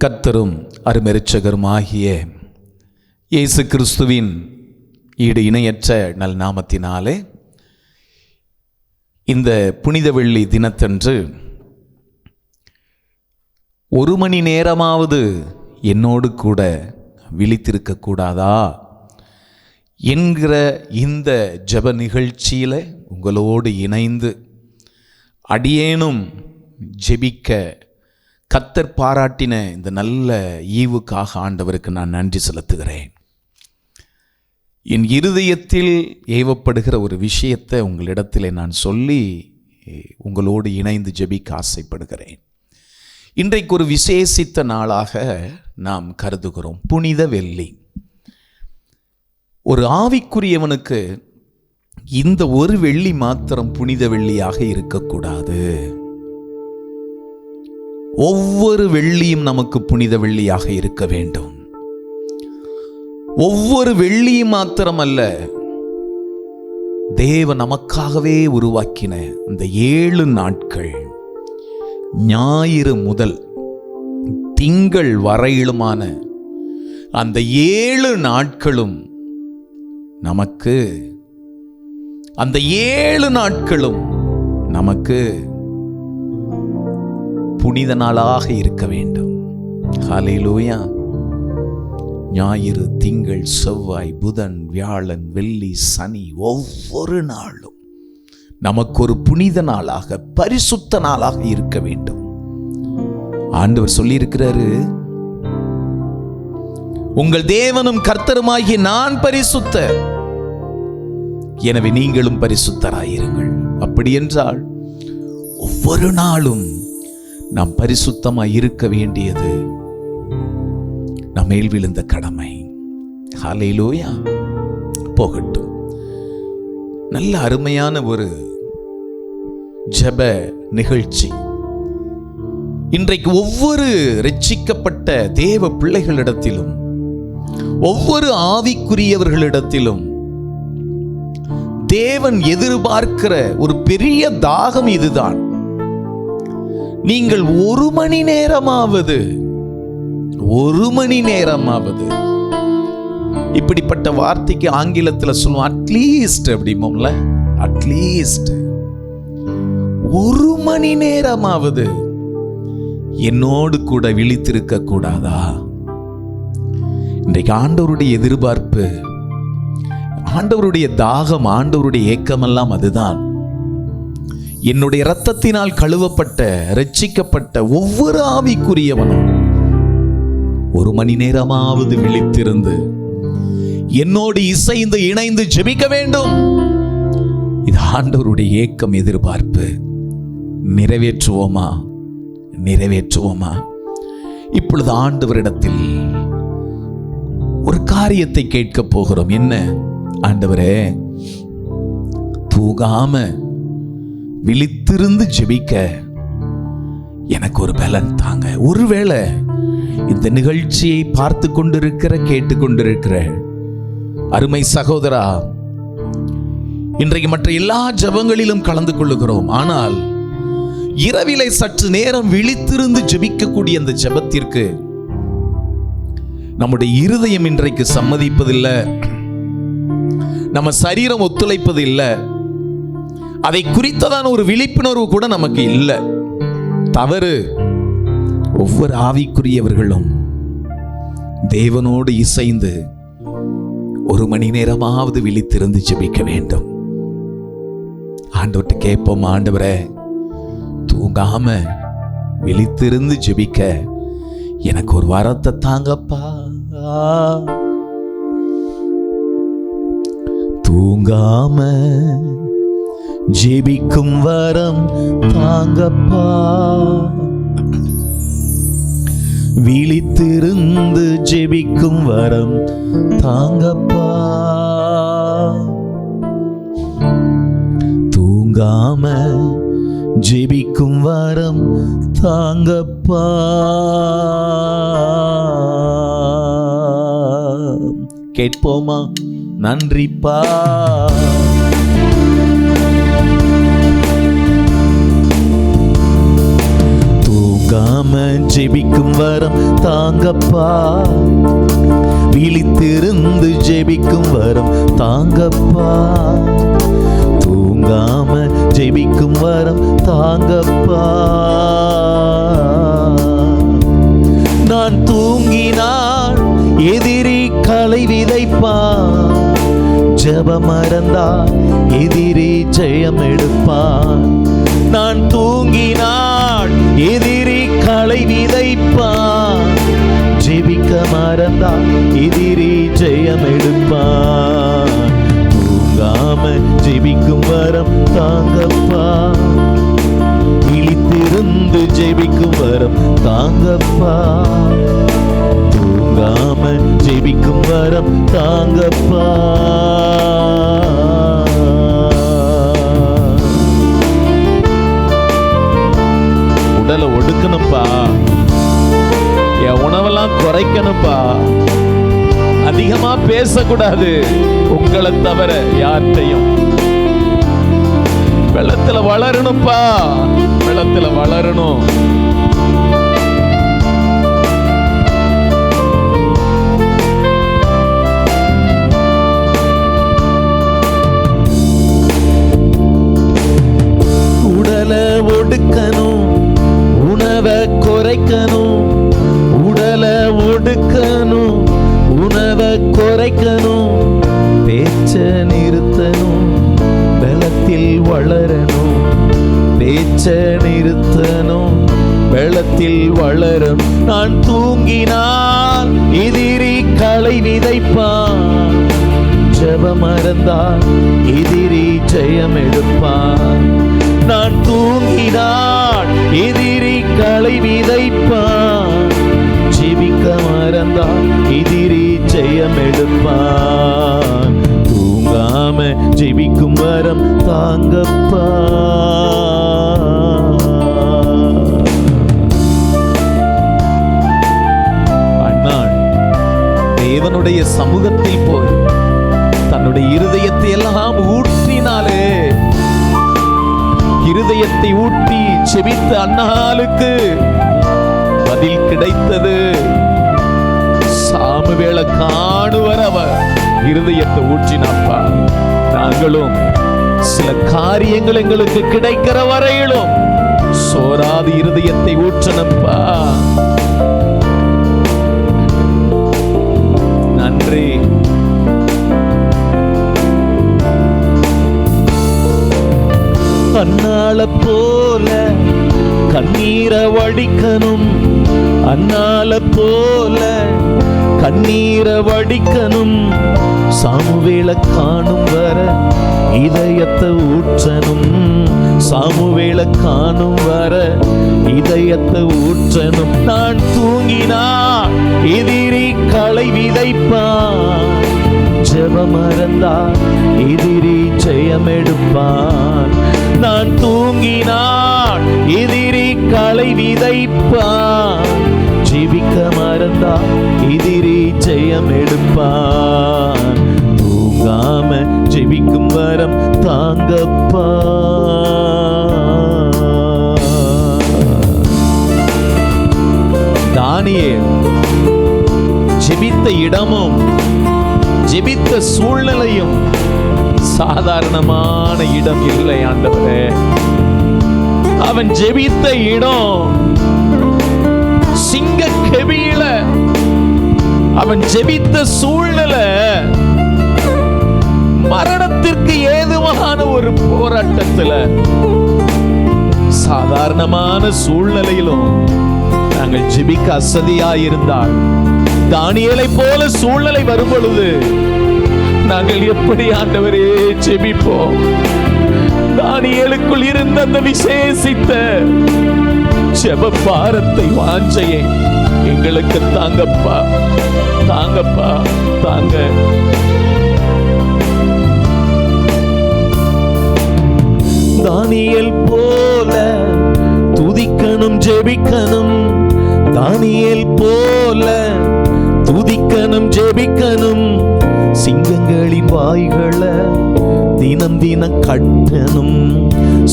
கர்த்தரும் அருமெருட்சகருமாகிய இயேசு கிறிஸ்துவின் ஈடு இணையற்ற நல் நாமத்தினாலே இந்த புனித வெள்ளி தினத்தன்று ஒரு மணி நேரமாவது என்னோடு கூட விழித்திருக்க கூடாதா என்கிற இந்த ஜெப நிகழ்ச்சியில் உங்களோடு இணைந்து அடியேனும் ஜெபிக்க கர்த்தர் பாராட்டின இந்த நல்ல ஈவுக்காக ஆண்டவருக்கு நான் நன்றி செலுத்துகிறேன். என் இருதயத்தில் ஏவப்படுகிற ஒரு விஷயத்தை உங்களிடத்தில் நான் சொல்லி உங்களோடு இணைந்து ஜெபிக்க ஆசைப்படுகிறேன். இன்றைக்கு ஒரு விசேஷித்த நாளாக நாம் கருதுகிறோம், புனித வெள்ளி. ஒரு ஆவிக்குரியவனுக்கு இந்த ஒரு வெள்ளி மாத்திரம் புனித வெள்ளியாக இருக்கக்கூடாது. ஒவ்வொரு வெள்ளியும் நமக்கு புனித வெள்ளியாக இருக்க வேண்டும். ஒவ்வொரு வெள்ளியும் மாத்திரமல்ல, தேவன் நமக்காகவே உருவாக்கின இந்த 7 நாட்கள், ஞாயிறு முதல் திங்கள் வரையிலுமான அந்த 7 நாட்களும் நமக்கு, அந்த 7 நாட்களும் நமக்கு புனித நாளாக இருக்க வேண்டும். ஹல்லேலூயா. ஞாயிறு, திங்கள், செவ்வாய், புதன், வியாழன், வெள்ளி, சனி, ஒவ்வொரு நாளும் நமக்கு ஒரு புனித நாளாக, பரிசுத்த நாளாக இருக்க வேண்டும். ஆண்டவர் சொல்லியிருக்கிறாரு, உங்கள் தேவனும் கர்த்தருமாகிய நான் பரிசுத்தர், எனவே நீங்களும் பரிசுத்தராயிருங்கள். அப்படி என்றால் ஒவ்வொரு நாளும் நாம் பரிசுத்தமாய் இருக்க வேண்டியது நம்மேல் விழுந்த கடமை. ஹல்லேலூயா. போகட்டும். நல்ல அருமையான ஒரு ஜெப நிகழ்ச்சி. இன்றைக்கு ஒவ்வொரு ரட்சிக்கப்பட்ட தேவ பிள்ளைகளிடத்திலும், ஒவ்வொரு ஆவிக்குரியவர்களிடத்திலும் தேவன் எதிர்பார்க்கிற ஒரு பெரிய தாகம் இதுதான். நீங்கள் ஒரு மணி நேரமாவது இப்படிப்பட்ட வார்த்தைக்கு ஆங்கிலத்தில் சொல்லுவோம், அட்லீஸ்ட் அப்படிமோம்ல, அட்லீஸ்ட் ஒரு மணி நேரமாவது என்னோடு கூட விழித்திருக்க கூடாதா? இன்றைக்கு ஆண்டவருடைய எதிர்பார்ப்பு, ஆண்டவருடைய தாகம், ஆண்டவருடைய ஏக்கமெல்லாம் அதுதான். என்னுடைய இரத்தத்தினால் கழுவப்பட்ட, ரட்சிக்கப்பட்ட ஒவ்வொரு ஆவிக்குரியவனும் ஒரு மணி நேரமாவது விழித்திருந்து என்னோடு இசைந்து இணைந்து ஜெபிக்க வேண்டும். இது ஆண்டவருடைய ஏக்கம், எதிர்பார்ப்பு. நிறைவேற்றுவோமா? நிறைவேற்றுவோமா? இப்பொழுது ஆண்டவரிடத்தில் ஒரு காரியத்தை கேட்க போகிறோம். என்ன? ஆண்டவரே, தூங்காம விழித்திருந்து ஜெபிக்க எனக்கு ஒரு பலன் தாங்க. ஒருவேளை இந்த நிகழ்ச்சியை பார்த்து கொண்டிருக்கிற, கேட்டுக்கொண்டிருக்கிற அருமை சகோதரா, இன்றைக்கு மற்ற எல்லா ஜெபங்களிலும் கலந்து கொள்ளுகிறோம், ஆனால் இரவிலே சற்று நேரம் விழித்திருந்து ஜெபிக்கக்கூடிய அந்த ஜெபத்திற்கு நம்முடைய இருதயம் இன்றைக்கு சம்மதிப்பதில்லை, நம்ம சரீரம் ஒத்துழைப்பது இல்லை, அதை குறித்ததான ஒரு விழிப்புணர்வு கூட நமக்கு இல்லை. தவறு. ஒவ்வொரு ஆவிக்குரியவர்களும் தேவனோடு இசைந்து ஒரு மணி நேரமாவது விழித்திருந்து ஜெபிக்க வேண்டும். ஆண்டவர்கிட்ட கேட்போம், ஆண்டவரே, தூங்காம விழித்திருந்து ஜெபிக்க எனக்கு ஒரு வரத்தை தாங்கப்பா. தூங்காம ஜெபிக்கும் வரம் தாங்கப்பா, விழித்திருந்து ஜெபிக்கும் வரம் தாங்கப்பா, தூங்காம ஜெபிக்கும் வரம் தாங்கப்பா. கேட்போமா? நன்றிப்பா. தூங்காம ஜெபிக்கும் வரம் தாங்கப்பா, விழித்திருந்து ஜெபிக்கும் வரம் தாங்கப்பா, தூங்காம ஜெபிக்கும் வரம் தாங்கப்பா. நான் தூங்கினால் எதிரி களை விதைப்பான், ஜெபம் மறந்தால் எதிரி ஜெயம் எடுப்பான். நான் தூங்கினால் எதிரி களை விதைப்பான், ஜெபிக்க மறந்தால் எதிரி ஜெயம் எடுப்பான். தூங்காம ஜெபிக்கும் வரம் தாங்கப்பா, விழித்திருந்து ஜெபிக்கும் வரம் தாங்கப்பா, தூங்காம ஜெபிக்கும் வரம் தாங்கப்பா. உடலை ஒடுக்கணும்பா, என் உணவெல்லாம் குறைக்கணும்பா, அதிகமா பேசக்கூடாது உங்களை தவிர யார்கிட்டையும். வெள்ளத்துல வளரணும்பா, வெள்ளத்துல வளரணும். உடலை ஒடுக்கணும், உணவை குறைக்கணும். உடலை ஒடுக்கணும், உணவை குறைக்கணும். பேச்ச நிறுத்தணும், பலத்தில் வளரணும். பேச்ச நிறுத்தணும், பலத்தில் வளரும். நான் தூங்கினால் எதிரி களை விதைப்பான், ஜெபம் மறந்தால் எதிரி ஜெயம் எடுப்பான். நான் தூங்கினால் எதிரி களை விதைப்பான், ஜெபிக்க மறந்தால் எதிரி ஜெயம் எடுப்பான். தூங்காம ஜெபிக்கும் வரம் தாங்கப்பா. அண்ணாள் தேவனுடைய சமூகத்தில் போய் தன்னுடைய இருதயத்தை எல்லாம் ஊற்றினாலே, இருதயத்தை ஊட்டி செபித்த அன்னாளுக்கு பதில் கிடைத்தது. சாமுவேலை காணுவர் அவர் இருதயத்தை ஊற்றினாப்பா. நாங்களும் சில காரியங்கள் எங்களுக்கு கிடைக்கிற வரையிலும் சோராது இருதயத்தை ஊற்றனப்பா. நன்றி. அன்னாள போல கண்ணீரை வடிக்கணும், அன்னாள போல கண்ணீரை வடிக்கணும். சாமுவேலை காணும் வர இதயத்தை ஊற்றணும், சாமுவேலை காணும் வர இதயத்தை ஊற்றணும். நான் தூங்கினால் எதிரி களை விதைப்பான், ஜெபம் மறந்தால் எதிரி ஜெயம் எடுப்பான். நான் தூங்கினால் எதிரி களை விதைப்பான், ஜெபிக்க மறந்தால் எதிரி ஜெயம் எடுப்பான். தூங்காம ஜெபிக்கும் வரம் தாங்கப்பா. தானியேல் ஜெபித்த இடமும் ஜெபித்த சூழ்நிலையும் சாதாரணமான இடம் இல்லை ஆண்டவரே. அவன் ஜெபித்த இடம் சிங்க கெபியில, அவன் ஜெபித்த சூழ்நிலை மரணத்திற்கு ஏதுவான ஒரு போராட்டத்துல. சாதாரணமான சூழ்நிலையிலும் நாங்கள் ஜெபிக்க அசதியாயிருந்தால், தானியேலை போல சூழ்நிலை வரும் பொழுது நாங்கள் எப்படி ஆண்டவரே ஜெபிப்போம்? தானியேலுக்குள் இருந்த அந்த விசேஷித்த ஜெப பாரத்தை, வாஞ்சையை எங்களுக்கு தாங்கப்பா, தாங்கப்பா, தாங்க. தானியேல் போல துதிக்கணும், ஜெபிக்கணும். தானியேல் போல துதிக்கணும், ஜெபிக்கணும். சிங்கங்களின் வாய்களை தினம் தினம் தினம் கட்டணும்,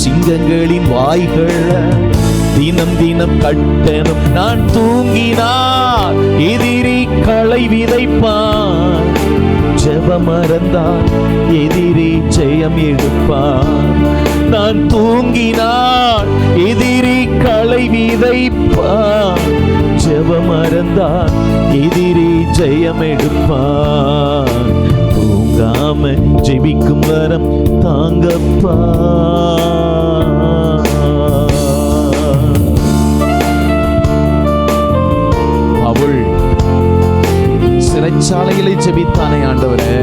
சிங்கங்களின் வாய்களை தினம் தினம் கட்டணும். நான் தூங்கினால் எதிரி களை விதைப்பான், ஜெபம் மறந்தால் எதிரி ஜெயம் எடுப்பான். நான் தூங்கினால் எதிரி களை விதைப்பான், ஜெபம் மறந்தால் எதிரி ஜெயம் எடுப்பான். தூங்காம ஜெபிக்கும் வரம் தாங்கப்பா. அவள் சிறைச்சாலையிலே ஜெபித்தானே ஆண்டவரே,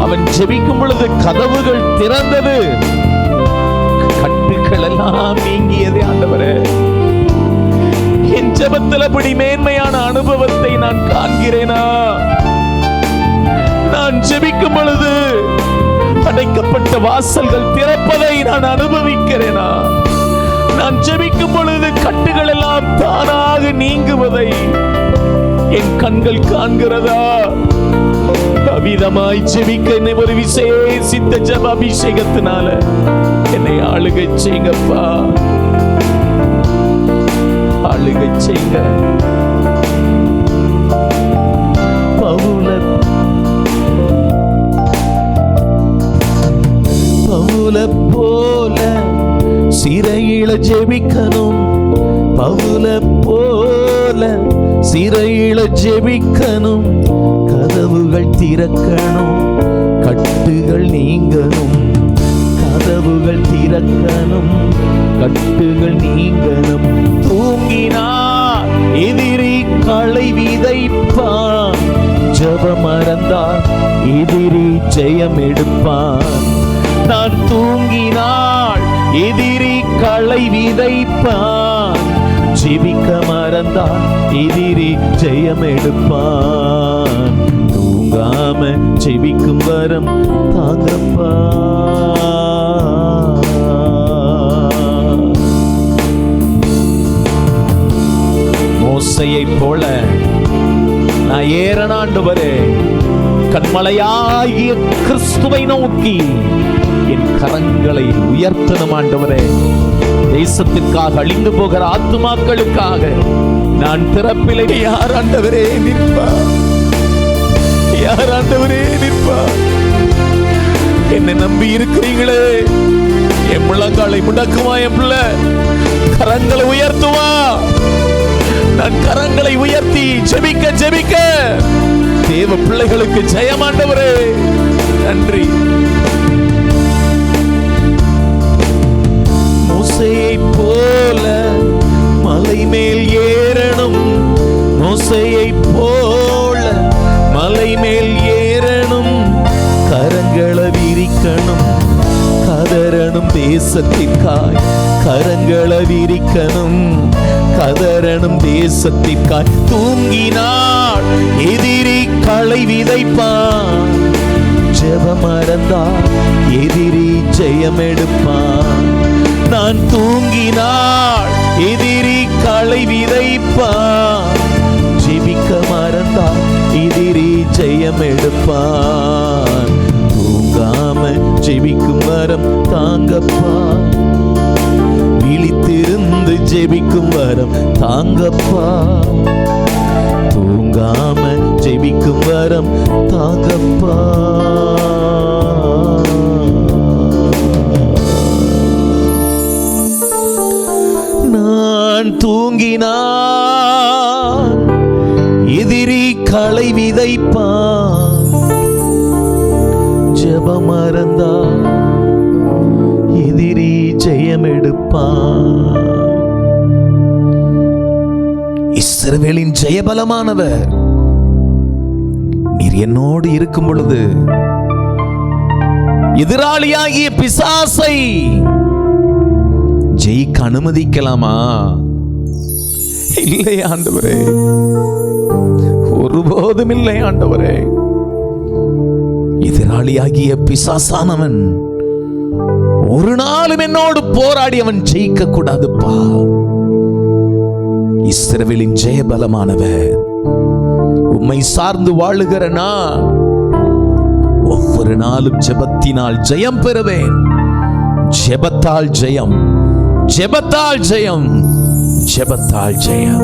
அவன் ஜெபிக்கும் பொழுது கதவுகள் திறந்தது, கட்டுகள் எல்லாம் நீங்கியதே ஆண்டவரே. என் ஜெபத்தில் அப்படி மேன்மையான அனுபவத்தை நான் காண்கிறேனா? நான் ஜெபிக்கும் பொழுது அடைக்கப்பட்ட வாசல்கள் திறப்பதை நான் அனுபவிக்கிறேனா? நான் ஜெபிக்கும் பொழுது கட்டுகள் எல்லாம் தானாக நீங்குவதை என் கண்கள் காண்கிறதா? அவிதமாய் ஜெபிக்க என்னை ஒரு விசேஷித்த ஜெப அபிஷேகத்தினால என்னை ஆளுகை செய்யுங்கப்பா, ஆளுகை செய்யுங்க. பவுல போல சிறையில ஜெபிக்கணும், பவுல போல சிறையில ஜெபிக்கணும். கதவுகள் திறக்கணும், கட்டுகள் நீங்கணும். கதவுகள் திறக்கணும், கட்டுகள் நீங்கணும். தூங்கினார் எதிரி களை விதைப்பான், ஜெபம் மறந்தால் எதிரி ஜெயம் எடுப்பான். நான் தூங்கினாள் எதிரி களை விதைப்பான், ஜெபிக்க மறந்தால் எதிரி ஜெயம் எடுப்பான். தூங்காம ஜெபிக்கும் வரம் தாங்கப்பா. மோசையை போல நான் ஏறணும் ஆண்டவரே, கண்மலையாகிய கிறிஸ்துவை நோக்கி என் கரங்களை உயர்த்தணும் ஆண்டவரே. தேசத்திற்காக, அழிந்து போகிற ஆத்துமாக்களுக்காக நான் திறப்பிலே யார் ஆண்டவரே நிற்பார்? யார் ஆண்டவரே நிற்பார்? என்னை நம்பி இருக்கிறீங்களே, என் முழங்காலை முடக்குமா? என் பிள்ளை கரங்களை உயர்த்துவா? நான் கரங்களை உயர்த்தி ஜெபிக்க ஜெபிக்க தேவ பிள்ளைகளுக்கு ஜெயம் ஆண்டவரே. நன்றி. மோசேயை போல மலை மேல் ஏறணும், மோசேயை போல மலை மேல் ஏறணும். கரங்களை விரிக்கணும், கதறணும் தேசத்திற்காய். கரங்களை விரிக்கணும், கதறணும் தேசத்திற்காய். தூங்கினாள் எதிரி களை விதைப்பான், ஜெபம் மறந்தால் எதிரி ஜெயம் எடுப்பான். நான் தூங்கினாள் எதிரி களை விதைப்பான், ஜெபிக்க மறந்தால் எதிரி ஜெயம் எடுப்பான். தூங்காம ஜெபிக்கும் வரம் தாங்கப்பா, விழித்திருந்து ஜெபிக்கும் வரம் தாங்கப்பா. தூங்காம ஜெபிக்கும் வரம் தாங்கப்பா. நான் தூங்கினான் எதிரி களை விதைப்பான், ஜெபம் மறந்தால் எதிரி ஜெயம் எடுப்பான். இஸ்ரவேலின் ஜெயபலமானவர் நீர் என்னோடு இருக்கும் பொழுது எதிராளியாகிய பிசாசை ஜெயிக்க அனுமதிக்கலாமா? இல்லை ஆண்டவரே, ஒருபோதும் இல்லை ஆண்டவரே. எதிராளியாகிய பிசாசானவன் ஒரு நாளும் என்னோடு போராடி அவன் ஜெயிக்க கூடாதுப்பா. இஸ்ரவேலின் ஜெயபலமானவர் உம்மை சார்ந்து வாழுகிறனா, ஒவ்வொரு நாளும் ஜெபத்தினால் ஜெயம் பெறுவேன். ஜெபத்தால் ஜெயம், ஜெபத்தால் ஜெயம், ஜெபத்தால் ஜெயம்.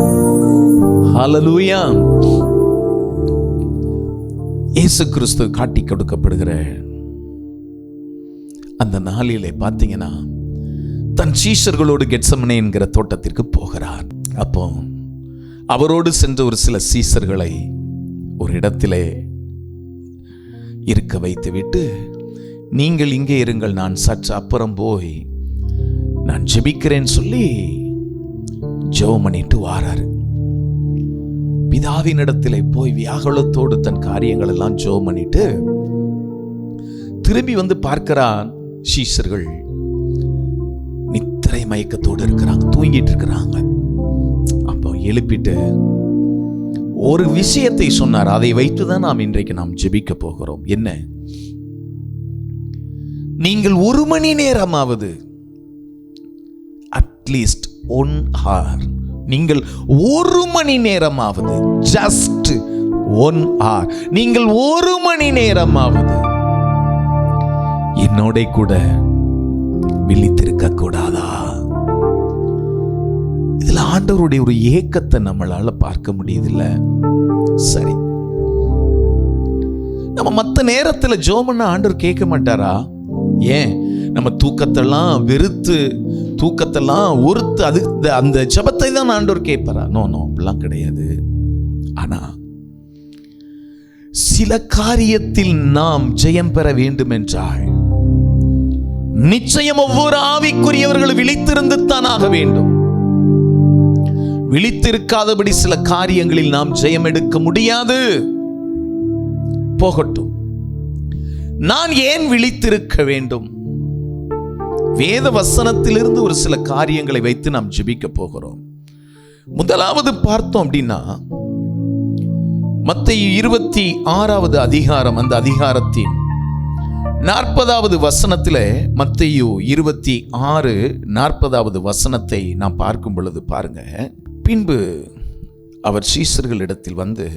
ஹல்லேலூயா. இயேசு கிறிஸ்து காட்டி கொடுக்கப்படுகிற அந்த நாளிலே பார்த்தீங்கன்னா தன் சீஷர்களோடு கெத்செமனே என்கிற தோட்டத்திற்கு போகிறார். அப்போ அவரோடு சென்ற ஒரு சில சீஷர்களை ஒரு இடத்திலே இருக்க வைத்து விட்டு, நீங்கள் இங்கே இருங்கள், நான் சற்று அப்புறம் போய் நான் ஜெபிக்கிறேன்னு சொல்லி ஜெபம் பண்ணிட்டு வாராரு. பிதாவின் இடத்திலே போய் வியாகுலத்தோடு தன் காரியங்கள் எல்லாம் ஜெபம் பண்ணிட்டு திரும்பி வந்து பார்க்கிறான். சீஷர்கள் நித்திரை மயக்கத்தோடு இருக்கிறாங்க, தூங்கிட்டு இருக்கிறாங்க. அப்போ எழுப்பிட்டு ஒரு விஷயத்தை சொன்னார். அதை வைத்துதான் இன்றைக்கு நாம் ஜெபிக்க போகிறோம். என்ன? நீங்கள் 1 மணி நேரமாவது, அட்லீஸ்ட் 1 hour, நீங்கள் 1 மணி நேரமாவது, ஜஸ்ட் 1 hour, நீங்கள் 1 மணி நேரமாவது என்னோட கூட விழித்திருக்க கூடாதா? இதுல ஆண்டவருடைய ஒரு ஏக்கத்தை நம்மளால பார்க்க முடியுதுல்ல. சரி, நம்ம மத்த நேரத்துல ஜெபம் பண்ண ஆண்டவர் கேட்க மாட்டாரா? ஏன்? நம்ம தூக்கத்தெல்லாம் வெறுத்து, தூக்கத்தெல்லாம் ஒருத்து, அது அந்த ஜெபத்தை தான் ஆண்டவர் கேட்பாரா? நோ, அப்படிலாம் கிடையாது. ஆனா சில காரியத்தில் நாம் ஜெயம் பெற வேண்டும் என்றால் நிச்சயம் ஒவ்வொரு ஆவிக்குரியவர்கள் விழித்திருந்து தான் ஆக வேண்டும். விழித்திருக்காதபடி சில காரியங்களில் நாம் ஜெயம் எடுக்க முடியாது. போகட்டும். நான் ஏன் விழித்திருக்க வேண்டும்? வேத வசனத்திலிருந்து ஒரு சில காரியங்களை வைத்து நாம் ஜெபிக்க போகிறோம். முதலாவது பார்த்தோம் அப்படின்னா மத்தேயு 26வது அதிகாரம், அந்த அதிகாரத்தின் 40வது வசனத்திலே, மத்தேயு 26:40வது வசனத்தை நாம் பார்க்கும் பொழுது பாருங்க. பின்பு அவர் சீஷர்களிடத்தில் வந்து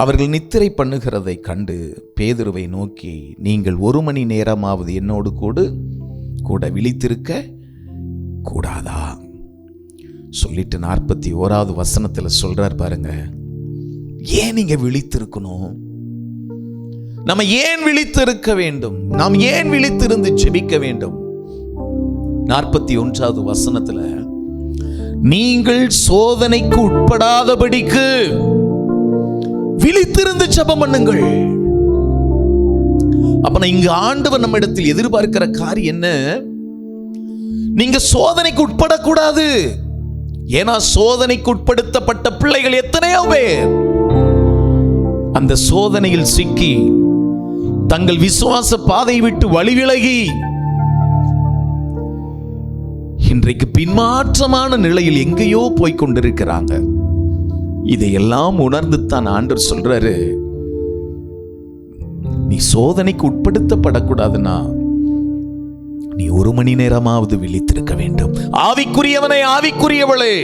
அவர்கள் நித்திரை பண்ணுகிறதை கண்டு பேதுருவை நோக்கி, நீங்கள் 1 மணி நேரமாவது என்னோடு கூட விழித்திருக்க கூடாதா சொல்லிட்டு 41வது வசனத்துல சொல்றார் பாருங்க. ஏன் நீங்க விழித்திருக்கணும்? நம்ம ஏன் விழித்திருக்க வேண்டும்? நாம் ஏன் விழித்திருந்து ஜெபிக்க வேண்டும்? 41வது வசனத்துல, நீங்கள் சோதனைக்கு உட்படாதபடிக்கு விழித்திருந்து ஜெபம் பண்ணுங்கள். அப்ப இங்க ஆண்டவர் நம்ம இடத்தில் எதிர்பார்க்கிற காரியம் என்ன? நீங்க சோதனைக்கு உட்படக்கூடாது. ஏன்னா சோதனைக்கு உட்படுத்தப்பட்ட பிள்ளைகள் எத்தனையோ பேர் அந்த சோதனையில் சிக்கி தங்கள் விசுவாச பாதை விட்டு வழி விலகி இன்றைக்கு பின்மாற்றமான நிலையில் எங்கேயோ போய் கொண்டிருக்கிறாங்க. இதையெல்லாம் உணர்ந்து தான் ஆண்டவர் சொல்றாரு, நீ சோதனைக்கு உட்படுத்தப்படக்கூடாதுன்னா நீ 1 மணி நேரமாவது விழித்திருக்க வேண்டும். ஆவிக்குரியவனே, ஆவிக்குரியவளே,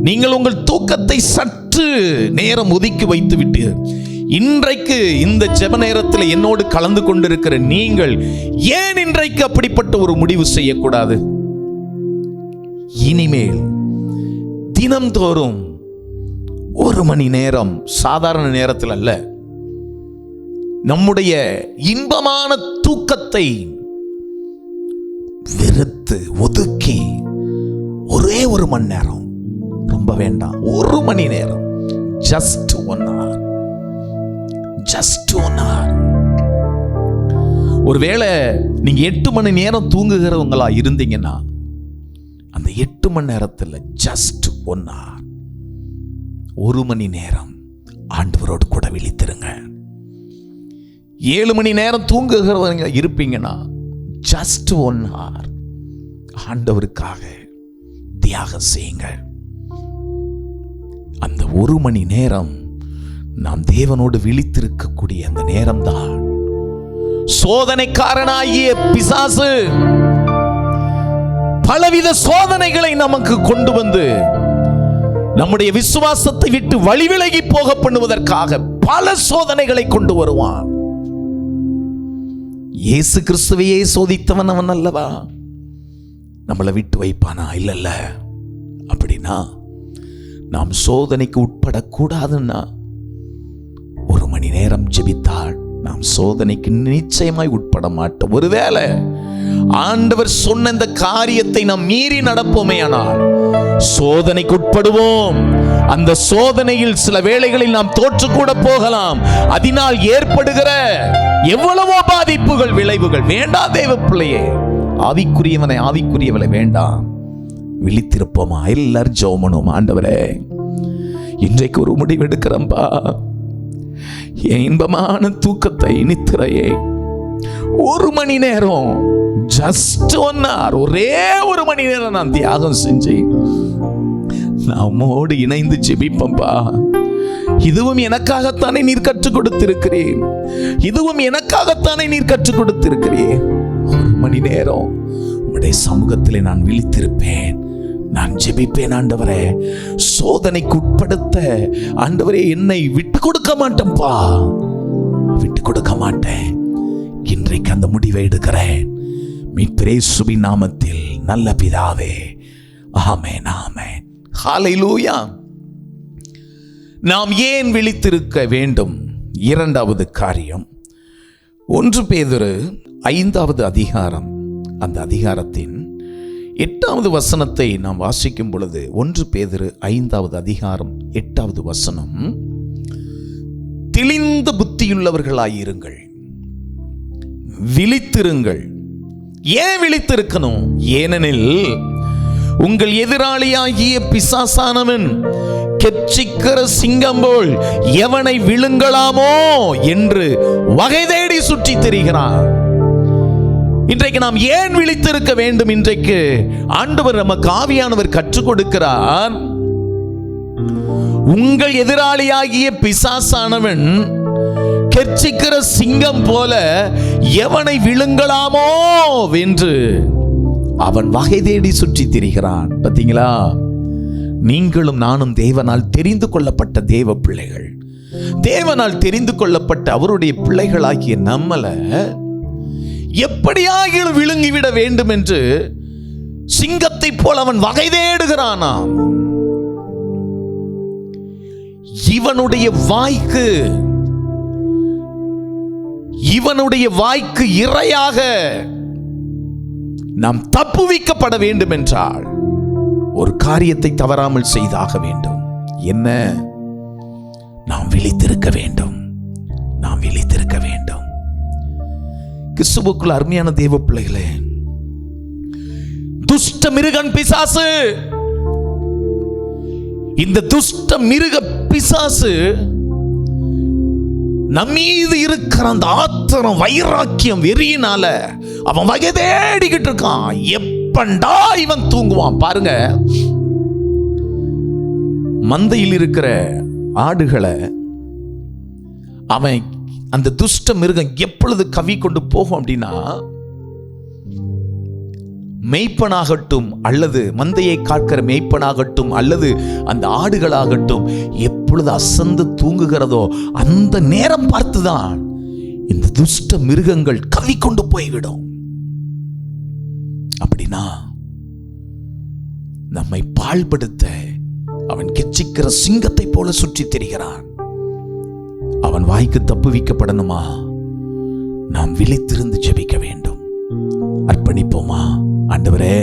நீங்கள் உங்கள் தூக்கத்தை சற்று நேரம் ஒதுக்கி வைத்து விட்டு இன்றைக்கு இந்த ஜெப நேரத்தில் என்னோடு கலந்து கொண்டிருக்கிற நீங்கள் ஏன் இன்றைக்கு அப்படிப்பட்ட ஒரு முடிவு செய்யக்கூடாது? இனிமேல் தினம்தோறும் 1 மணி நேரம், சாதாரண நேரத்தில் அல்ல, நம்முடைய இன்பமான தூக்கத்தை வெறுத்து ஒதுக்கி ஒரே 1 மணி நேரம், ரொம்ப வேண்டாம், 1 மணி நேரம், just 1 hour, just 1 hour. ஒருவேளை நீங்க 8 மணி நேரம் தூங்குகிறவங்களா இருந்தீங்கன்னா அந்த 8 மணி நேரத்தில் just 1 hour, 1 மணி நேரம் ஆண்டவரோடு கூட விழித்திருங்க. 7 மணி நேரம் தூங்குகிறவங்க இருப்பீங்கன்னா just 1 hour ஆண்டவருக்காக தியாகம் செய்யுங்க. அந்த 1 மணி நேரம் நாம் தேவனோடு விழித்திருக்கக்கூடிய அந்த நேரம்தான் சோதனைக்காரனாகிய பிசாசு பலவித சோதனைகளை நமக்கு கொண்டு வந்து நம்முடைய விசுவாசத்தை விட்டு வழி விலகி போக பண்ணுவதற்காக பல சோதனைகளை கொண்டு வருவான். இயேசு கிறிஸ்துவையே சோதித்தவன் அவன் அல்லவா? நம்மளை விட்டு வைப்பானா? இல்ல. அப்படின்னா நாம் சோதனைக்கு உட்படக்கூடாதுன்னா 1 மணி நேரம் ஜெபித்தால் நாம் சோதனைக்கு நிச்சயமாய் உட்பட மாட்டோம். ஒருவேளை ஆண்டவர் சொன்ன இந்த காரியத்தை நாம் மீறி நடப்போமே ஆனால் சோதனைக்கு உட்படுவோம். அந்த சோதனையில் சில வேளைகளில் நாம் தோற்று கூட போகலாம். அதனால் ஏற்படுகிற எவ்வளவோ பாதிப்புகள், விளைவுகள் வேண்டாம். தேவ பிள்ளையே, ஆவிக்குரியவனை வேண்டாம். விழித்திருப்போமா? எல்லாரும் ஜெபம் பண்ணுவோம். ஆண்டவரே, இன்றைக்கு ஒரு முடிவு எடுக்கிறம்பா. என் இன்பமான தூக்கத்தை, நித்திரையை 1 மணி நேரம், ஜஸ்ட் 1 hour, ஒரே 1 மணி நேரம் நான் தியாகம் செஞ்சு நான் உம்மோடு இணைந்து ஜெபிப்பம்பா. இதுவும் எனக்காகத்தானே நீர் கற்றுக் கொடுத்திருக்கிறேன். இதுவும் எனக்காகத்தானே நீர் கற்றுக் கொடுத்திருக்கிறேன். 1 மணி நேரம் உம்முடைய சமூகத்திலே நான் விழித்திருப்பேன். நான் ஜெபிப்பேன். ஆண்டவரே, சோதனைக்கு உட்படுத்த ஆண்டவரே என்னை விட்டு கொடுக்க மாட்டேன்பா, விட்டு கொடுக்க மாட்டேன். இன்றைக்கு அந்த முடிவை எடுக்கிறேன். மீட்பர் இயேசுவின் நாமத்தில் நல்ல பிதாவே, ஆமென், ஆமென். ஹல்லேலூயா. நாம் ஏன் விழித்திருக்க வேண்டும்? 2வது காரியம், 1 பேதுரு 5வது அதிகாரம், அந்த அதிகாரத்தின் 8வது வசனத்தை நாம் வாசிக்கும் பொழுது, 1 பேதுரு 5வது அதிகாரம் 8வது வசனம், தெளிந்த புத்தியுள்ளவர்களாயிருங்கள், விழித்திருங்கள். ஏன் விழித்திருக்கணும்? ஏனெனில் உங்கள் எதிராளியாகிய பிசாசானவன் கெர்ச்சிக்கிற சிங்கம் போல் எவனை விழுங்கலாமோ என்று வகை தேடி சுற்றி திரிகிறான். இன்றைக்கு நாம் ஏன் விழித்திருக்க வேண்டும்? இன்றைக்கு ஆண்டவர் நமக்கு ஆவியானவர் கற்றுக் கொடுக்கிறார். உங்கள் எதிராளியாகிய பிசாசானவன் கெர்ச்சிக்கிற சிங்கம் போல எவனை விழுங்கலாமோ என்று அவன் வகை தேடி சுற்றி திரிகிறான். பார்த்தீங்களா? நீங்களும் நானும் தேவனால் தெரிந்து கொள்ளப்பட்ட தேவ பிள்ளைகள். தேவனால் தெரிந்து கொள்ளப்பட்ட அவருடைய பிள்ளைகளாகிய நம்மளை எப்படியாக விழுங்கிவிட வேண்டும் என்று சிங்கத்தை போல் அவன் வகை தேடுகிறானாம். இவனுடைய வாய்க்கு இரையாக நாம் தப்புவிக்கப்பட வேண்டும் என்றால் ஒரு காரியத்தை தவறாமல் செய்தாக வேண்டும். என்ன? நாம் விழித்திருக்க வேண்டும். நாம் விழித்திருக்க வேண்டும். கிறிஸ்துவுக்குள் அருமையான தேவ பிள்ளைகளே, துஷ்ட மிருகன் பிசாசு, இந்த துஷ்ட மிருக பிசாசு நம்மீது இருக்கிற அந்த ஆத்திரம், வைராக்கியம், வெறியினால அவன் வகை தேடிக்கிட்டு இருக்கான். எப்பண்டா இவன் தூங்குவான் பாருங்க. மந்தையில் இருக்கிற ஆடுகளை அவன், அந்த துஷ்ட மிருகம் எப்பொழுது கவி கொண்டு போகும் அப்படின்னா, மேய்ப்பனாகட்டும் அல்லது மந்தையை காக்கிற மேய்ப்பனாகட்டும் அல்லது அந்த ஆடுகளாகட்டும் எப்பொழுது அசந்து தூங்குகிறதோ அந்த நேரம் பார்த்துதான் இந்த துஷ்ட மிருகங்கள் கவி கொண்டு போய்விடும். அப்படின்னா நம்மை பாழ்படுத்த அவன் கெர்ச்சிக்கிற சிங்கத்தை போல சுற்றி திரிகிறான். அவன் வாய்க்கு தப்புவிக்கப்படணுமா? நாம் விழித்திருந்து ஜெபிக்க வேண்டும். அர்ப்பணிப்போமா? ஆண்டவரே,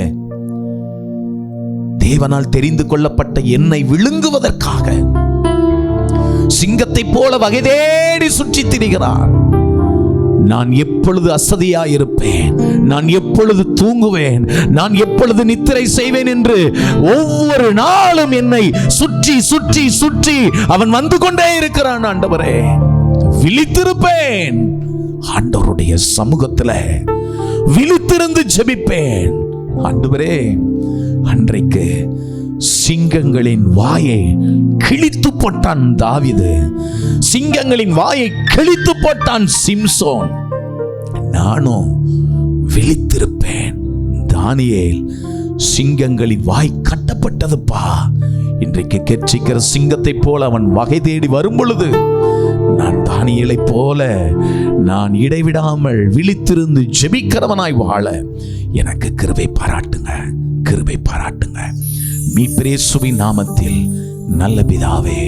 தேவனால் தெரிந்து கொள்ளப்பட்ட என்னை விழுங்குவதற்காக சிங்கத்தை போல வகை தேடி சுற்றி திரிகிறான். நான் எப்பொழுது அசதியாயிருப்பேன், நான் எப்பொழுது தூங்குவேன், நான் எப்பொழுது நித்திரை செய்வேன் என்று ஒவ்வொரு நாளும் என்னை சுற்றி சுற்றி சுற்றி அவன் வந்து கொண்டே இருக்கிறான். ஆண்டவரே, விழித்திருப்பேன். ஆண்டவருடைய சமூகத்தில் விழித்திருந்து ஜெபிப்பேன். ஆண்டவரே, அன்றைக்கு சிங்கங்களின் வாயை கிழித்து போட்டான் தாவீது, சிங்கங்களின் வாயை கிழித்து போட்டான் சிம்சோன். நானும் விழித்திருப்பேன். தானியேல், சிங்கங்களின் வாய் கட்டப்பட்டதுப்பா, இன்றைக்கு கெர்ச்சிக்கிற சிங்கத்தை போல அவன் வகை தேடி வரும் பொழுது, நான் தானியேலை போல நான் இடைவிடாமல் விழித்திருந்து ஜெபிக்கிறவனாய் வாழ எனக்கு கிருபை பாராட்டுங்க, கிருபை பாராட்டுங்க. மீட்பர் இயேசுவின் நாமத்தில் நல்ல பிதாவே,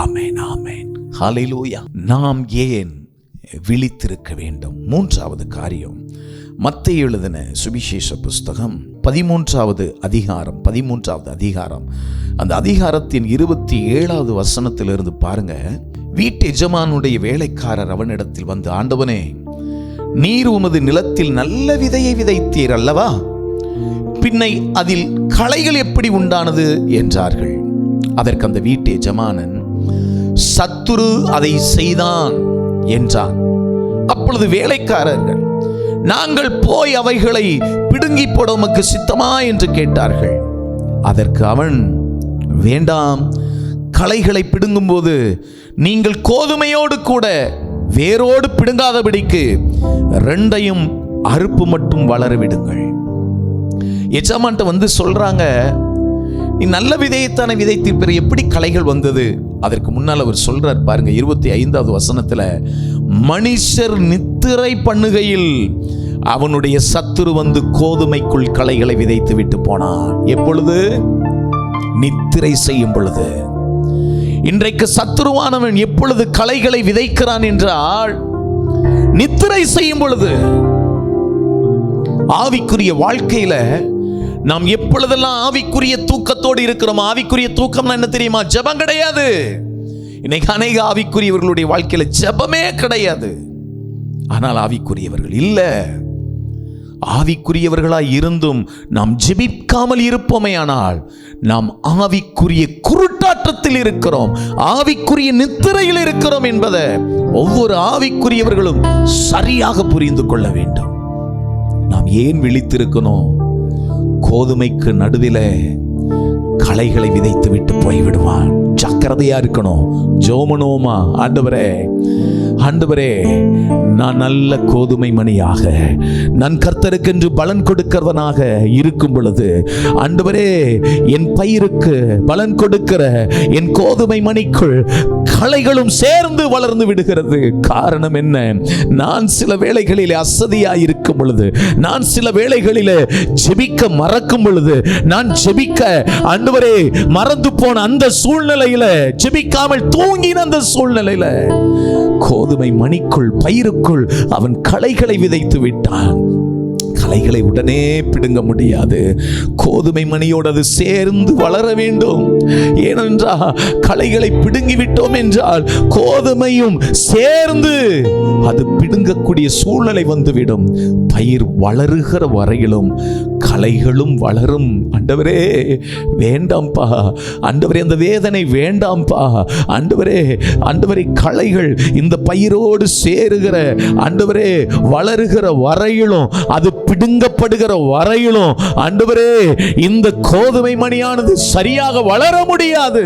ஆமென், ஆமென், ஹல்லேலூயா. நாம் ஏன் விழித்திருக்க வேண்டும்? மூன்றாவது காரியம், மத்தேயு எழுதின சுவிசேஷ புஸ்தகம் 13வது அதிகாரம், அந்த அதிகாரத்தின் 27வது வசனத்திலிருந்து பாருங்க. வீட்டு எஜமானுடைய வேலைக்காரர் அவனிடத்தில் வந்து, ஆண்டவனே, நீர் உமது நிலத்தில் நல்ல விதையை விதைத்தீர் அல்லவா? பின்னை அதில் களைகள் எப்படி உண்டானது என்றார்கள். அதற்கு அந்த வீட்டு எஜமானன், சத்துரு அதை செய்தான் என்றான். அப்பொழுது வேலைக்காரர்கள், நாங்கள் போய் அவைகளை பிடுங்கி போட உமக்கு சித்தமா என்று கேட்டார்கள். அதற்கு அவன், வேண்டாம், களைகளை பிடுங்கும் போது நீங்கள் கோதுமையோடு கூட வேரோடு பிடுங்காதபடிக்கு ரெண்டையும் அறுப்பு மட்டும் வளர விடுங்கள். எஜமான்ட்ட வந்து சொல்றாங்க, நீ நல்ல விதையைத்தானே விதைத்திருப்ப, எப்படி களைகள் வந்தது? அதற்கு முன்னால் அவர் சொல்றார் பாருங்க, 25வது வசனத்துல, மனுஷர் நித்திரை பண்ணுகையில் அவனுடைய சத்துரு வந்து கோதுமைக்குள் களைகளை விதைத்து விட்டு போனான். எப்பொழுது? நித்திரை செய்யும் பொழுது. இன்றைக்கு சத்துருவானவன் எப்பொழுது களைகளை விதைக்கிறான் என்றால், நித்திரை செய்யும் பொழுது. ஆவிக்குரிய வாழ்க்கையில நாம் எப்பொழுதெல்லாம் ஆவிக்குரிய தூக்கத்தோடு இருக்கிறோம். ஆவிக்குரிய தூக்கம்னா என்ன தெரியுமா? ஜெபம் கிடையாது. இன்னைக்கு அநேக ஆவிக்குரியவர்களுடைய வாழ்க்கையில ஜெபமே கிடையாது. ஆனால் ஆவிக்குரியவர்கள் இல்ல. ஆவிக்குரியவர்களாய் இருந்தும் நாம் ஜெபிக்காமல் இருப்போமே ஆனால் நாம் ஆவிக்குரிய குருட்டாட்டத்தில் இருக்கிறோம், ஆவிக்குரிய நித்திரையில் இருக்கிறோம் என்பதை ஒவ்வொரு ஆவிக்குரியவர்களும் சரியாக புரிந்து கொள்ள வேண்டும். நாம் ஏன் விழித்திருக்கணும்? கோதுமைக்கு நடுவிலே களைகளை விதைத்து விட்டு போய்விடுவான். ஜாக்கிரதையா இருக்கணும். ஜோமனோமா, ஆண்டவரே, ஆண்டவரே, நான் நல்ல கோதுமை மணியாக, நான் கர்த்தருக்கென்று பலன் கொடுக்கிறவனாக இருக்கும் பொழுது, ஆண்டவரே, என் பயிருக்கு பலன் கொடுக்கிற என் கோதுமை மணிக்குள் களைகளும் சேர்ந்து வளர்ந்து விடுகிறது. காரணம் என்ன? நான் சில வேளைகளிலே அசதியாய் இருக்கும் பொழுது, நான் சில வேளைகளிலே ஜெபிக்க மறக்கும் பொழுது, நான் ஜெபிக்க ஆண்டவரே மறந்து போன அந்த சூழ்நிலையில, ஜெபிக்காமல் தூங்கின அந்த சூழ்நிலையில, கோதுமை மணிக்குள் பயிருக்குள் அவன் களைகளை விதைத்து விட்டான். களைகளை உடனே பிடுங்க முடியாது. கோதுமை மணியோடு அது சேர்ந்து வளர வேண்டும். ஏனென்றால் களைகளை பிடுங்கி விட்டோம் என்றால் கோதுமையும் சேர்ந்து அது பிடுங்கக்கூடிய சூழ்நிலை வந்துவிடும். பயிர் வளருகிற வரையிலும் களைகளும் வளரும். ஆண்டவரே வேண்டாம்பா, ஆண்டவரே அந்த வேதனை வேண்டாம்பா, ஆண்டவரே, ஆண்டவரே களைகள் இந்த பயிரோடு சேருகிற, ஆண்டவரே வளருகிற வரையிலும், அது பிடுங்கப்படுகிற வரையிலும், ஆண்டவரே இந்த கோதுமை மணியானது சரியாக வளர முடியாது.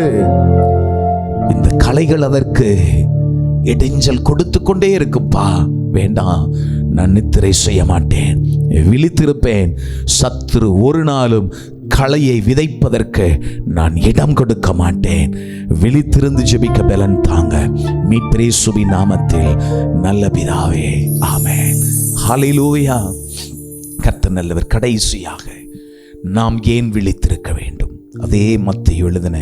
இந்த களைகள் அதற்கு இடைஞ்சல் கொடுத்து கொண்டே இருக்குப்பா. வேண்டாம், நான் நித்திரை செய்ய மாட்டேன், விழித்திருப்பேன். சத்துரு ஒரு நாளும் களையை விதைப்பதற்கு நான் இடம் கொடுக்க மாட்டேன். விழித்திருந்து ஜெபிக்க பலன் தாங்க. மீட்பர் இயேசுவின் நாமத்தில் நல்ல பிதாவே, ஆமென், ஹல்லேலூயா. கர்த்தர் நல்லவர். கடைசியாக நாம் ஏன் விழித்திருக்க வேண்டும்? அதே மத்தேயு எழுதின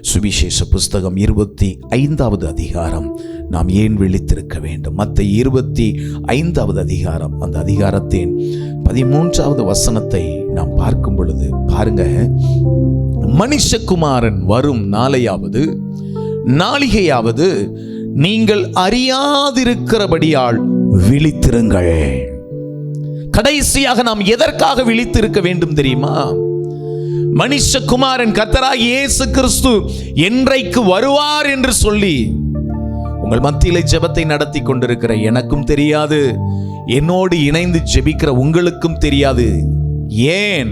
சுவிசேஷ புஸ்தகம் 25வது அதிகாரம், நாம் ஏன் விழித்திருக்க வேண்டும்? மத்தேயு 25வது அதிகாரம், அந்த அதிகாரத்தின் 13வது வசனத்தை நாம் பார்க்கும் பொழுது பாருங்க, மனுஷகுமாரன் வரும் நாளையாவது நாளிகையாவது நீங்கள் அறியாதிருக்கிறபடியால் விழித்திருங்கள். கடைசியாக நாம் எதற்காக விழித்திருக்க வேண்டும் தெரியுமா? மனுஷகுமாரன் கர்த்தராகிய இயேசு கிறிஸ்து என்றைக்கு வருவார் என்று சொல்லி உங்கள் மத்தியிலே ஜெபத்தை நடத்தி கொண்டிருக்கிற எனக்கும் தெரியாது, என்னோடு இணைந்து ஜெபிக்கிற உங்களுக்கும் தெரியாது. ஏன்?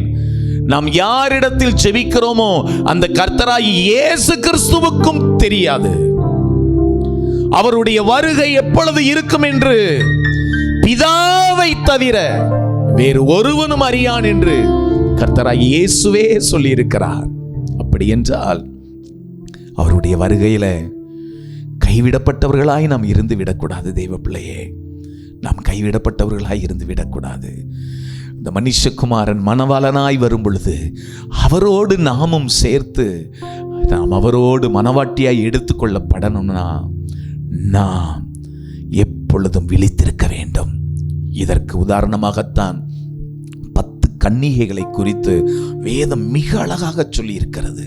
நாம் யாரிடத்தில் ஜெபிக்கிறோமோ அந்த கர்த்தராகிய இயேசு கிறிஸ்துவுக்கும் தெரியாது. அவருடைய வருகை எப்பொழுது இருக்கும் என்று பிதாவை தவிர வேறு ஒருவனும் அறியான் என்று கர்த்தராகிய இயேசுவே சொல்லி இருக்கிறார். அப்படி என்றால் அவருடைய வருகையில கைவிடப்பட்டவர்களாய் நாம் இருந்து விடக்கூடாது. தெய்வ பிள்ளையே, நாம் கைவிடப்பட்டவர்களாய் இருந்து விடக்கூடாது. இந்த மனுஷகுமாரன் மணவாளனாய் வரும் பொழுது அவரோடு நாமும் சேர்த்து நாம் அவரோடு மணவாட்டியாய் எடுத்துக்கொள்ளப்படணும்னா நாம் எப்பொழுதும் விழித்திருக்க வேண்டும். இதற்கு உதாரணமாகத்தான் 10 கன்னிகைகளை குறித்து வேதம் மிக அழகாக சொல்லி இருக்கிறது.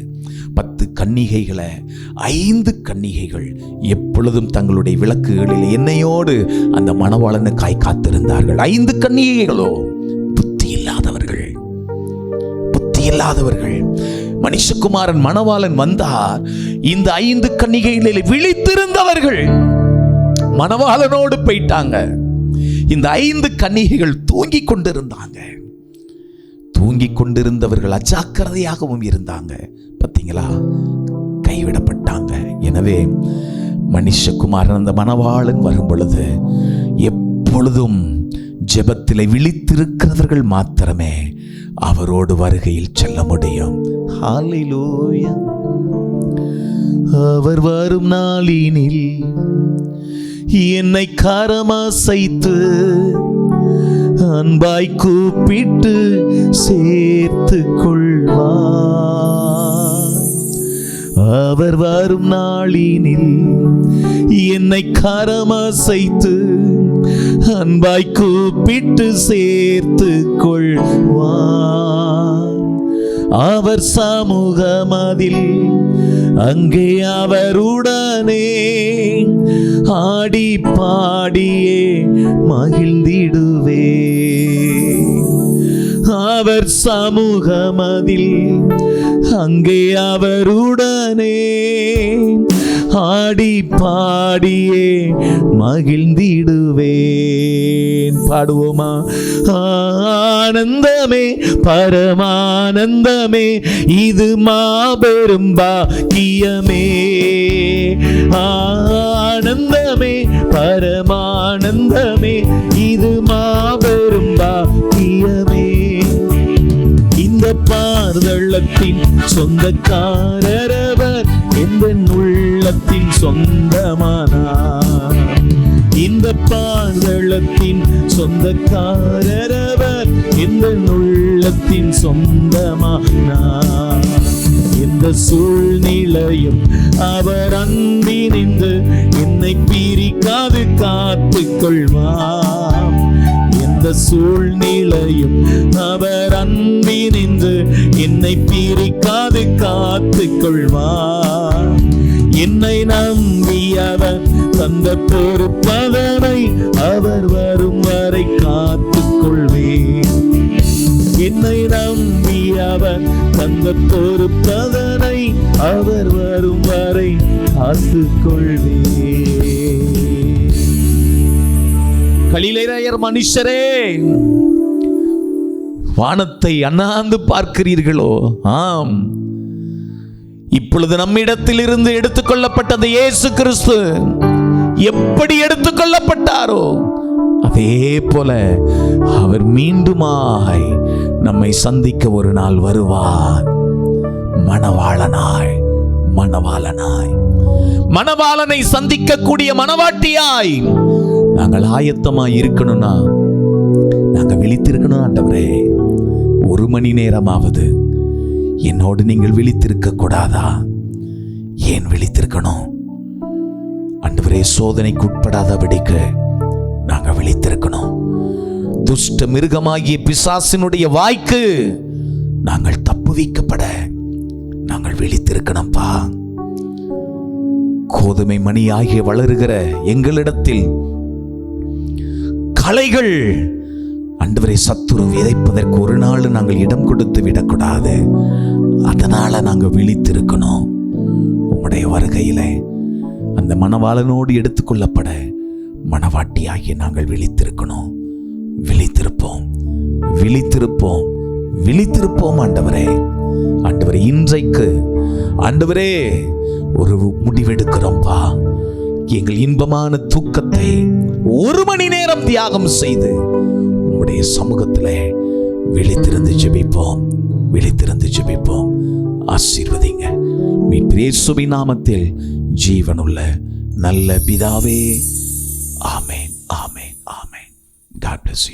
10 கன்னிகைகளை 5 கன்னிகைகள் எப்பொழுதும் தங்களுடைய விளக்குகளில் எண்ணெயோடு அந்த மணவாளனுக்காய் காத்திருந்தார்கள். 5 கன்னிகைகளோ புத்தி இல்லாதவர்கள். மனுஷகுமாரன் மணவாளன் வந்தார். இந்த 5 கன்னிகைகளில் விழித்திருந்தவர்கள் மணவாளனோடு போயிட்டாங்க. இந்த 5 கன்னிகைகள் தூங்கிக் கொண்டிருந்தவர்கள் அஜாக்கிரதையாகவும் இருந்தாங்க. பார்த்தீங்களா, கைவிடப்பட்டாங்க. எனவே மனுஷகுமாரன் அந்த மணவாளன் வரும் பொழுது எப்பொழுதும் ஜெபத்திலே விழித்திருக்கிறவர்கள் மாத்திரமே அவரோடு வருகையில் செல்ல முடியும். ஹல்லேலூயா. அவர் வரும் நாளினில் என்னை கரமசைத்து அன்பாய் கூப்பிட்டு சேர்த்து கொள்வார். அவர் வரும் நாளினில் என்னை கரமசைத்து அன்பாய் கூப்பிட்டு சேர்த்து கொள்வார். அவர் சமூகமதில் அங்கே அவருடனே ஆடி பாடியே மகிழ்ந்திடுவே. அவர் சமூகமதில் அங்கே அவருடனே ஆடி பாடியே மகிழ்ந்திடுவேன். பாடுவோமா? ஆனந்தமே பரமானந்தமே இது மாபெரும் பாக்கியமே. ஆனந்தமே பரமானந்தமே இது மாபெரும் பாக்கியமே. இந்த பார்தளத்தின் சொந்தக்காரரவர் எந்த உள்ளத்தின் சொந்தமானார். இந்த பார்தளத்தின் சொந்தக்காரரவர் எந்த உள்ளத்தின் சொந்தமானார். எந்த சூழ்நிலையும் அவர் அன்பினின்று என்னை பிரிக்காது காத்துக் கொள்வார். எந்த சூழ்நிலையும் அவர் அன்பினின்று என்னை பிரிக்காது காத்துக் கொள்வார். என்னை நம்பி அவர் தந்த பொறுப்பதனை அவர் வரும் வரை காத்துக் கொள்வேன். என்னை நம்பி அவர் தந்த பொறுப்பதனை அவர் வரும் வரை காத்துக் கொள்வேன். கலிலேயர் மனுஷரே, வானத்தை அண்ணாந்து பார்க்கிறீர்களோ? ஆம், இப்பொழுது நம்மிடத்தில் இருந்து எடுத்துக்கொள்ளப்பட்டது இயேசு கிறிஸ்து எப்படி எடுத்துக்கொள்ளப்பட்டாரோ அதே போல அவர் மீண்டுமாய் நம்மை சந்திக்க ஒரு நாள் வருவார். மணவாளனை சந்திக்கக்கூடிய மணவாட்டியாய் நாங்கள் ஆயத்தமாய் இருக்கணும்னா நாங்க விழித்திருக்கணும். ஆண்டவரே, 1 மணி நேரமாவது என்னோடு நீங்கள் விழித்திருக்க கூடாதா? ஏன் விழித்திருக்கணும்? ஆண்டவரே, சோதனைக்கு உட்படாதபடிக்கு நாங்க விழித்திருக்கணும். துஷ்ட மிருகமாகிய பிசாசினுடைய வாய்க்கு நாங்கள் தப்புவிக்கப்பட நாங்கள் விழித்திருக்கணும்பா. கோதுமை மணியாகிய வளருகிற எங்களிடத்தில் களைகள் ஆண்டவரை சத்துரு விதைப்பதற்கு ஒரு நாள் நாங்கள் இடம் கொடுத்து விடக்கூடாது. அதனால நாங்கள் விழித்திருக்கணும். உம்முடைய வருகையிலே அந்த மணவாளனோடு எடுத்துக்கொள்ளப்பட மணவாட்டியாகிய நாங்கள் விழித்திருக்கணும். விழித்திருப்போம் ஆண்டவரே. ஆண்டவரே, இன்றைக்கு ஆண்டவரே ஒரு முடிவெடுக்கிறோம்பா. எங்கள் இன்பமான தூக்கத்தை 1 மணி நேரம் தியாகம் செய்து உம்முடைய சமூகத்திலே விழித்திருந்து ஜெபிப்போம். ஆசீர்வதிங்க. மீட்பர் இயேசுவின் நாமத்தில் ஜீவனுள்ள நல்ல பிதாவே. ஆமென், ஆமென், ஆமென். God bless you.